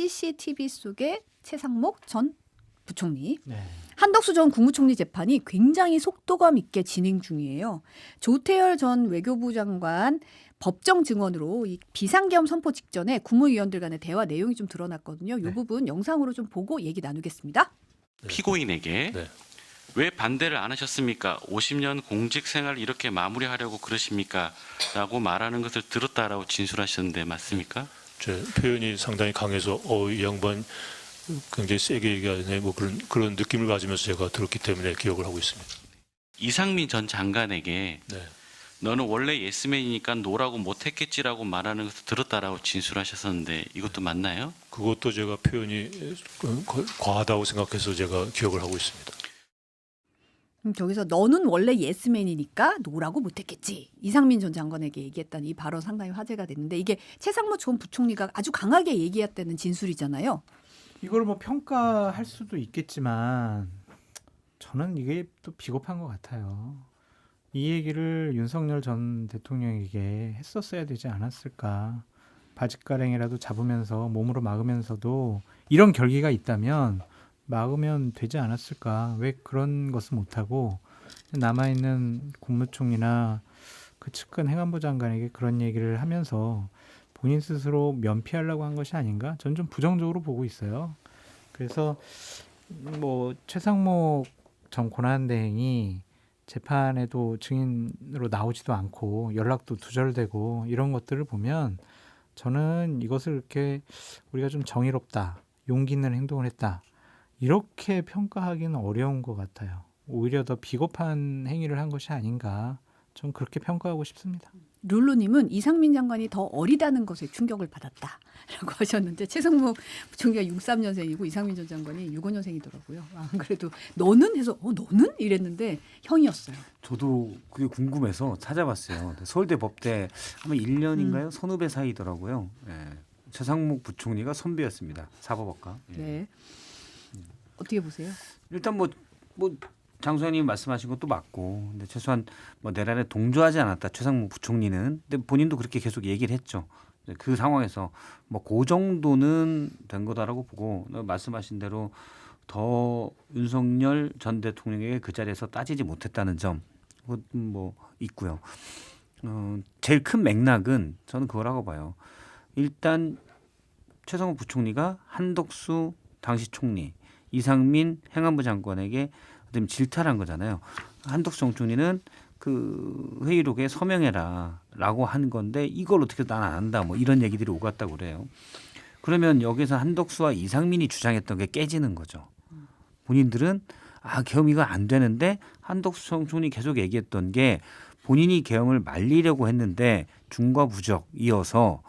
CCTV 속의 최상목 전 부총리. 네. 한덕수 전 국무총리 재판이 굉장히 속도감 있게 진행 중이에요. 조태열 전 외교부 장관 법정 증언으로 이 비상계엄 선포 직전에 국무위원들 간의 대화 내용이 좀 드러났거든요. 이 네. 부분 영상으로 좀 보고 얘기 나누겠습니다. 피고인에게 네. 왜 반대를 안 하셨습니까? 50년 공직 생활을 이렇게 마무리하려고 그러십니까? 라고 말하는 것을 들었다라고 진술하셨는데 맞습니까? 제 표현이 상당히 강해서 이 양반 굉장히 세게 얘기하네 뭐 그런 느낌을 가지면서 제가 들었기 때문에 기억을 하고 있습니다. 이상민 전 장관에게 네. 너는 원래 예스맨이니까 노라고 못했겠지라고 말하는 것을 들었다라고 진술하셨었는데 이것도 맞나요? 그것도 제가 표현이 과하다고 생각해서 제가 기억을 하고 있습니다. 저기서 너는 원래 예스맨이니까 노라고 못했겠지. 이상민 전 장관에게 얘기했다는 이 발언 상당히 화제가 됐는데 이게 최상목 전 부총리가 아주 강하게 얘기했다는 진술이잖아요. 이걸 뭐 평가할 수도 있겠지만 저는 이게 또 비겁한 것 같아요. 이 얘기를 윤석열 전 대통령에게 했었어야 되지 않았을까. 바짓가랭이라도 잡으면서 몸으로 막으면서도 이런 결기가 있다면 막으면 되지 않았을까. 왜 그런 것을 못하고 남아있는 국무총리나 그 측근 행안부 장관에게 그런 얘기를 하면서 본인 스스로 면피하려고 한 것이 아닌가? 전 좀 부정적으로 보고 있어요. 그래서 뭐 최상목 전 권한대행이 재판에도 증인으로 나오지도 않고 연락도 두절되고 이런 것들을 보면 저는 이것을 이렇게 우리가 좀 정의롭다, 용기 있는 행동을 했다 이렇게 평가하기는 어려운 것 같아요. 오히려 더 비겁한 행위를 한 것이 아닌가 좀 그렇게 평가하고 싶습니다. 룰루님은 이상민 장관이 더 어리다는 것에 충격을 받았다라고 하셨는데 최상목 부총리가 63년생이고 이상민 전 장관이 65년생이더라고요. 안 그래도 너는 해서 너는 이랬는데 형이었어요. 저도 그게 궁금해서 찾아봤어요. 서울대 법대 아마 1년인가요? 선후배 사이더라고요. 예. 최상목 부총리가 선배였습니다. 사법학과. 예. 네. 어떻게 보세요? 일단 뭐 장 소장님 말씀하신 것도 맞고, 근데 최소한 뭐 내란에 동조하지 않았다 최상목 부총리는. 근데 본인도 그렇게 계속 얘기를 했죠. 그 상황에서 뭐 그 정도는 된 거다라고 보고 말씀하신 대로 더 윤석열 전 대통령에게 그 자리에서 따지지 못했다는 점 뭐 있고요. 제일 큰 맥락은 저는 그거라고 봐요. 일단 최상목 부총리가 한덕수 당시 총리, 이상민 행안부 장관에게 질타를 한 거잖아요. 한덕수 전 총리는 그 회의록에 서명해라라고 한 건데 이걸 어떻게 난 안 한다 뭐 이런 얘기들이 오갔다고 그래요. 그러면 여기서 한덕수와 이상민이 주장했던 게 깨지는 거죠. 본인들은 계엄 이거 안 되는데 한덕수 전 총리 계속 얘기했던 게 본인이 계엄을 말리려고 했는데 중과부적이어서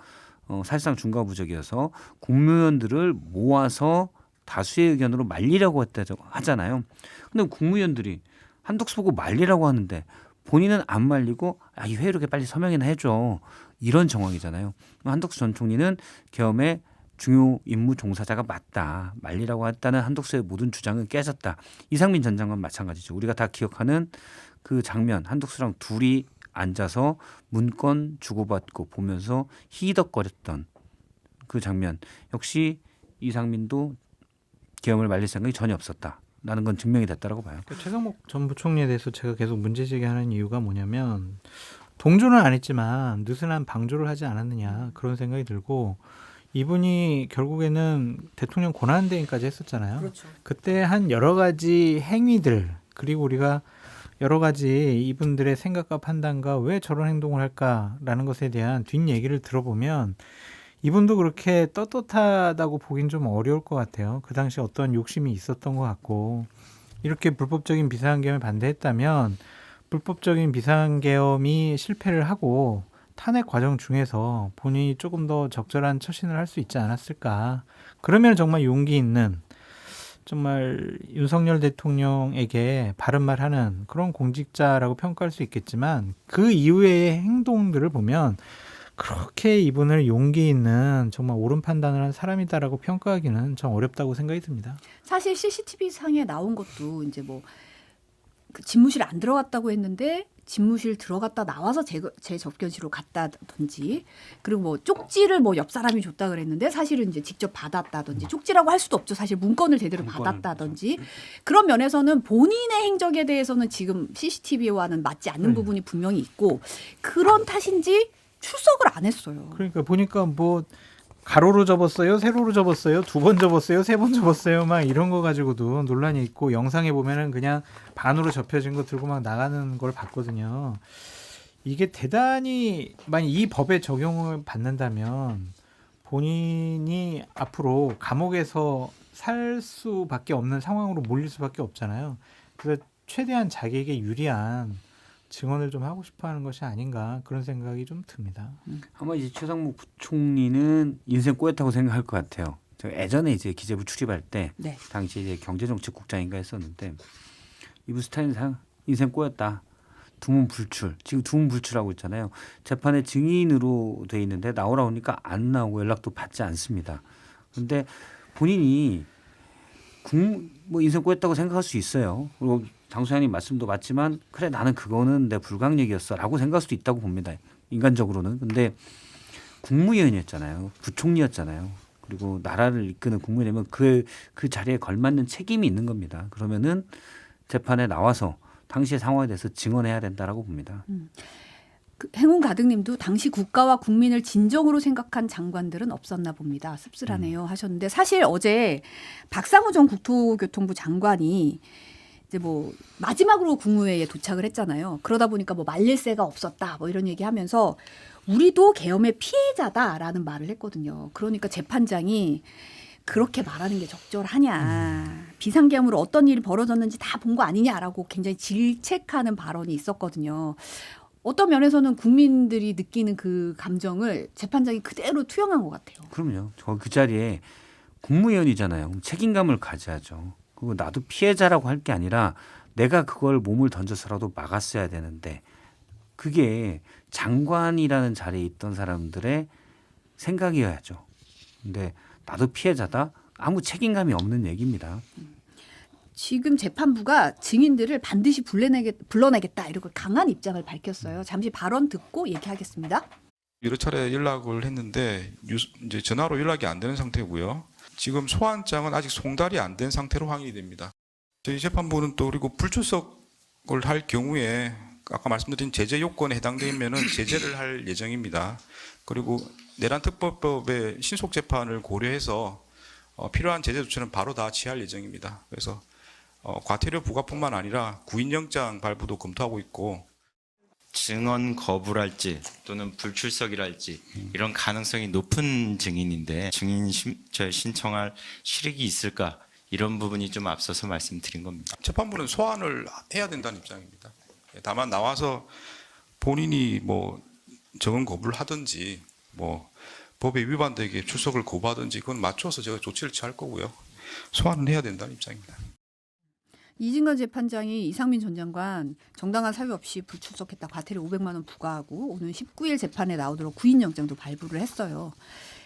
사실상 중과부적이어서 국무위원들을 모아서 다수의 의견으로 말리려고 했다고 하잖아요. 근데 국무위원들이 한덕수 보고 말리라고 하는데 본인은 안 말리고 이 회의록에 빨리 서명이나 해줘. 이런 정황이잖아요. 한덕수 전 총리는 계엄의 중요 임무 종사자가 맞다. 말리라고 했다는 한덕수의 모든 주장은 깨졌다. 이상민 전 장관 마찬가지죠. 우리가 다 기억하는 그 장면, 한덕수랑 둘이 앉아서 문건 주고받고 보면서 히덕거렸던 그 장면. 역시 이상민도 계엄을 말릴 생각이 전혀 없었다라는 건 증명이 됐다라고 봐요. 그러니까 최상목 전 부총리에 대해서 제가 계속 문제제기하는 이유가 뭐냐면 동조는 안 했지만 느슨한 방조를 하지 않았느냐 그런 생각이 들고 이분이 결국에는 대통령 권한대행까지 했었잖아요. 그렇죠. 그때 한 여러 가지 행위들 그리고 우리가 여러 가지 이분들의 생각과 판단과 왜 저런 행동을 할까라는 것에 대한 뒷얘기를 들어보면 이분도 그렇게 떳떳하다고 보긴 좀 어려울 것 같아요. 그 당시 어떤 욕심이 있었던 것 같고 이렇게 불법적인 비상계엄에 반대했다면 불법적인 비상계엄이 실패를 하고 탄핵 과정 중에서 본인이 조금 더 적절한 처신을 할 수 있지 않았을까. 그러면 정말 용기 있는 정말 윤석열 대통령에게 바른 말하는 그런 공직자라고 평가할 수 있겠지만 그 이후의 행동들을 보면 그렇게 이분을 용기 있는 정말 옳은 판단을 한 사람이다라고 평가하기는 좀 어렵다고 생각이 듭니다. 사실 CCTV 상에 나온 것도 이제 뭐 그 집무실 안 들어갔다고 했는데 집무실 들어갔다 나와서 제 접견실로 갔다든지 그리고 뭐 쪽지를 뭐 옆 사람이 줬다 그랬는데 사실은 이제 직접 받았다든지 쪽지라고 할 수도 없죠. 사실 문건을 제대로 받았다든지 그런 면에서는 본인의 행적에 대해서는 지금 CCTV와는 맞지 않는 부분이 분명히 있고 그런 탓인지 출석을 안 했어요. 그러니까 보니까 뭐 가로로 접었어요, 세로로 접었어요, 2번 접었어요, 3번 접었어요, 막 이런 거 가지고도 논란이 있고 영상에 보면은 그냥 반으로 접혀진 거 들고 막 나가는 걸 봤거든요. 이게 대단히 만약 이 법에 적용을 받는다면 본인이 앞으로 감옥에서 살 수밖에 없는 상황으로 몰릴 수밖에 없잖아요. 그래서 최대한 자기에게 유리한 증언을 좀 하고 싶어하는 것이 아닌가 그런 생각이 좀 듭니다. 아마 이제 최상목 부총리는 인생 꼬였다고 생각할 것 같아요. 제가 예전에 이제 기재부 출입할 때 네. 당시 이제 경제정책국장인가 했었는데 이분 스타일상 인생 꼬였다. 두문 불출. 지금 두문 불출하고 있잖아요. 재판에 증인으로 돼 있는데 나오라 오니까 안 나오고 연락도 받지 않습니다. 그런데 본인이 뭐 인생 꼬였다고 생각할 수 있어요. 그리고 장소장님 말씀도 맞지만 그래 나는 그거는 내 불강력이었어라고 생각할 수도 있다고 봅니다. 인간적으로는. 근데 국무위원이었잖아요. 부총리였잖아요. 그리고 나라를 이끄는 국무위원이면 그 자리에 걸맞는 책임이 있는 겁니다. 그러면은 재판에 나와서 당시의 상황에 대해서 증언해야 된다라고 봅니다. 그 행운 가득님도 당시 국가와 국민을 진정으로 생각한 장관들은 없었나 봅니다. 씁쓸하네요 하셨는데 사실 어제 박상우 전 국토교통부 장관이 이제 뭐 마지막으로 국무회의에 도착을 했잖아요. 그러다 보니까 뭐 말릴 새가 없었다 뭐 이런 얘기하면서 우리도 계엄의 피해자다라는 말을 했거든요. 그러니까 재판장이 그렇게 말하는 게 적절하냐. 비상계엄으로 어떤 일이 벌어졌는지 다 본 거 아니냐라고 굉장히 질책하는 발언이 있었거든요. 어떤 면에서는 국민들이 느끼는 그 감정을 재판장이 그대로 투영한 것 같아요. 그럼요. 저 그 자리에 국무위원이잖아요. 책임감을 가져야죠. 그리고 나도 피해자라고 할 게 아니라 내가 그걸 몸을 던져서라도 막았어야 되는데 그게 장관이라는 자리에 있던 사람들의 생각이어야죠. 근데 나도 피해자다? 아무 책임감이 없는 얘기입니다. 지금 재판부가 증인들을 반드시 불러내겠다 이렇게 강한 입장을 밝혔어요. 잠시 발언 듣고 얘기하겠습니다. 여러 차례 연락을 했는데 이제 전화로 연락이 안 되는 상태고요. 지금 소환장은 아직 송달이 안 된 상태로 확인이 됩니다. 저희 재판부는 또 그리고 불출석을 할 경우에 아까 말씀드린 제재 요건에 해당되면은 제재를 할 예정입니다. 그리고 내란특별법의 신속 재판을 고려해서 필요한 제재 조치는 바로 다 취할 예정입니다. 그래서 과태료 부과뿐만 아니라 구인영장 발부도 검토하고 있고 증언 거부랄지 또는 불출석이랄지 이런 가능성이 높은 증인인데 증인 신청할 실익이 있을까 이런 부분이 좀 앞서서 말씀드린 겁니다. 재판부는 소환을 해야 된다는 입장입니다. 다만 나와서 본인이 뭐 증언 거부를 하든지 뭐 법에 위반되게 출석을 거부하든지 그건 맞춰서 제가 조치를 취할 거고요. 소환은 해야 된다는 입장입니다. 이진관 재판장이 이상민 전 장관 정당한 사유 없이 불출석했다 과태료 500만 원 부과하고 오는 19일 재판에 나오도록 구인영장도 발부를 했어요.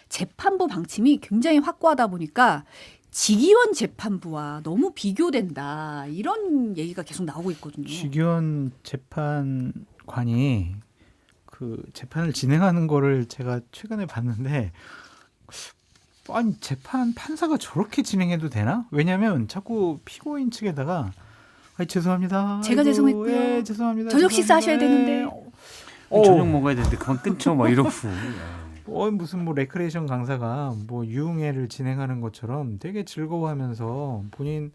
재판부 방침이 굉장히 확고하다 보니까 직위원 재판부와 너무 비교된다 이런 얘기가 계속 나오고 있거든요. 직위원 재판관이 그 재판을 진행하는 거를 제가 최근에 봤는데 아니 재판 판사가 저렇게 진행해도 되나? 왜냐하면 자꾸 피고인 측에다가 죄송합니다. 제가 아이고, 죄송했고요. 예, 죄송합니다. 저녁 식사하셔야 죄송합니다. 되는데. 저녁 먹어야 되는데 그만 끊죠. 뭐 이러고. 무슨 뭐 레크레이션 강사가 뭐 유흥회를 진행하는 것처럼 되게 즐거워하면서 본인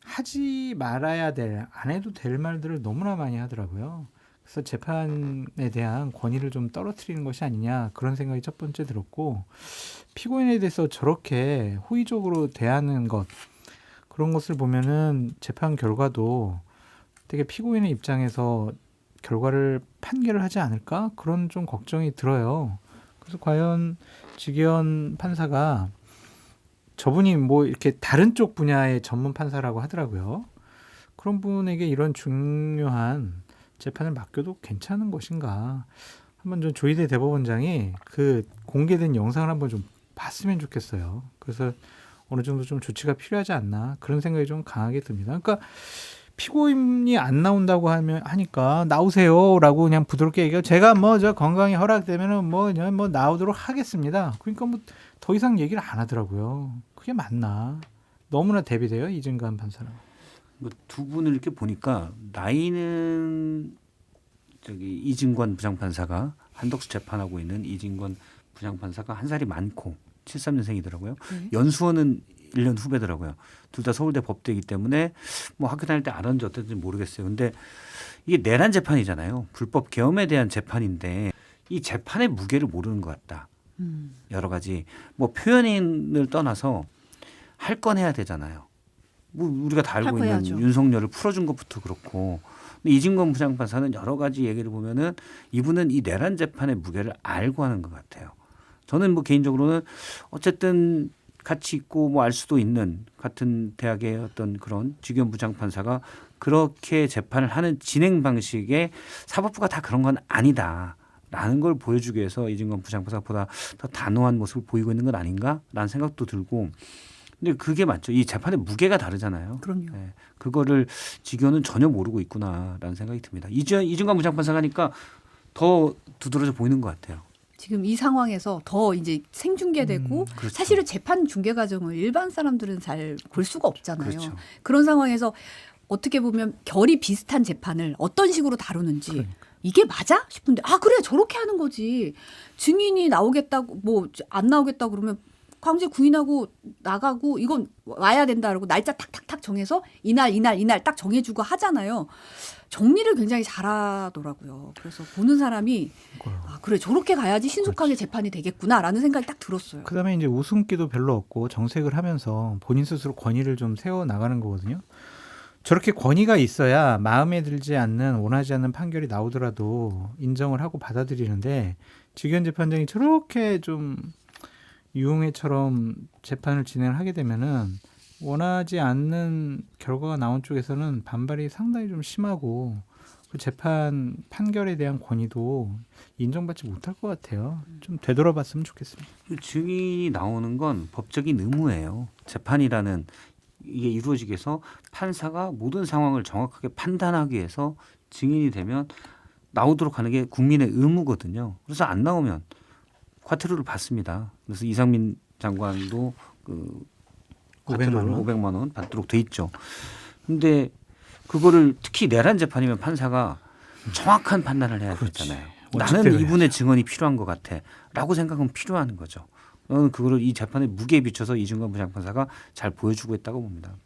하지 말아야 될, 안 해도 될 말들을 너무나 많이 하더라고요. 그래서 재판에 대한 권위를 좀 떨어뜨리는 것이 아니냐 그런 생각이 첫 번째 들었고 피고인에 대해서 저렇게 호의적으로 대하는 것 그런 것을 보면은 재판 결과도 되게 피고인의 입장에서 결과를 판결을 하지 않을까 그런 좀 걱정이 들어요. 그래서 과연 직위원 판사가 저분이 뭐 이렇게 다른 쪽 분야의 전문 판사라고 하더라고요. 그런 분에게 이런 중요한 재판을 맡겨도 괜찮은 것인가? 한번 좀 조희대 대법원장이 그 공개된 영상을 한번 좀 봤으면 좋겠어요. 그래서 어느 정도 좀 조치가 필요하지 않나 그런 생각이 좀 강하게 듭니다. 그러니까 피고인이 안 나온다고 하니까 나오세요라고 그냥 부드럽게 얘기하고 제가 뭐 저 건강이 허락되면은 뭐 나오도록 하겠습니다. 그러니까 뭐 더 이상 얘기를 안 하더라고요. 그게 맞나? 너무나 대비돼요 이진관 판사는. 뭐두 분을 이렇게 보니까 나이는 저기 이진관 부장판사가 한덕수 재판하고 있는 이진관 부장판사가 한 살이 많고 73년생이더라고요. 네. 연수원은 1년 후배더라고요. 둘 다 서울대 법대이기 때문에 뭐 학교 다닐 때 알았는지 어땠는지 모르겠어요. 근데 이게 내란 재판이잖아요. 불법 계엄에 대한 재판인데 이 재판의 무게를 모르는 것 같다. 여러 가지 뭐 표현을 떠나서 할 건 해야 되잖아요. 뭐 우리가 다 알고 할 거 있는 해야죠. 윤석열을 풀어준 것부터 그렇고 근데 이진권 부장판사는 여러 가지 얘기를 보면은 이분은 이 내란 재판의 무게를 알고 하는 것 같아요. 저는 뭐 개인적으로는 어쨌든 같이 있고 뭐 알 수도 있는 같은 대학의 어떤 그런 주기현 부장판사가 그렇게 재판을 하는 진행 방식에 사법부가 다 그런 건 아니다라는 걸 보여주기 위해서 이진권 부장판사보다 더 단호한 모습을 보이고 있는 건 아닌가라는 생각도 들고 근데 그게 맞죠. 이 재판의 무게가 다르잖아요. 그럼요. 네, 그거를 지교는 전혀 모르고 있구나라는 생각이 듭니다. 이진관 부장판사가 하니까 더 두드러져 보이는 것 같아요. 지금 이 상황에서 더 이제 생중계되고 그렇죠. 사실은 재판 중계 과정을 일반 사람들은 잘 볼 수가 없잖아요. 그렇죠. 그런 상황에서 어떻게 보면 결이 비슷한 재판을 어떤 식으로 다루는지 그러니까. 이게 맞아 싶은데 아 그래 저렇게 하는 거지 증인이 나오겠다고 뭐 안 나오겠다 그러면 강제 구인하고 나가고 이건 와야 된다 그러고 날짜 탁탁탁 정해서 이날 딱 정해주고 하잖아요. 정리를 굉장히 잘하더라고요. 그래서 보는 사람이 아 그래 저렇게 가야지 신속하게 재판이 되겠구나라는 생각이 딱 들었어요. 그다음에 이제 웃음기도 별로 없고 정색을 하면서 본인 스스로 권위를 좀 세워 나가는 거거든요. 저렇게 권위가 있어야 마음에 들지 않는 원하지 않는 판결이 나오더라도 인정을 하고 받아들이는데 지기현 재판장이 저렇게 좀 유흥회처럼 재판을 진행을 하게 되면은 원하지 않는 결과가 나온 쪽에서는 반발이 상당히 좀 심하고 그 재판 판결에 대한 권위도 인정받지 못할 것 같아요. 좀 되돌아봤으면 좋겠습니다. 증인이 나오는 건 법적인 의무예요. 재판이라는 이게 이루어지기 위해서 판사가 모든 상황을 정확하게 판단하기 위해서 증인이 되면 나오도록 하는 게 국민의 의무거든요. 그래서 안 나오면 과태료를 받습니다. 그래서 이상민 장관도 그 과태료를 500만 원 받도록 돼 있죠. 근데 그거를 특히 내란 재판이면 판사가 정확한 판단을 해야 되잖아요. 나는 이분의 증언이 필요한 것 같아라고 생각하면 필요한 거죠. 저는 그거를 이 재판의 무게에 비춰서 이진관 부장판사가 잘 보여주고 있다고 봅니다.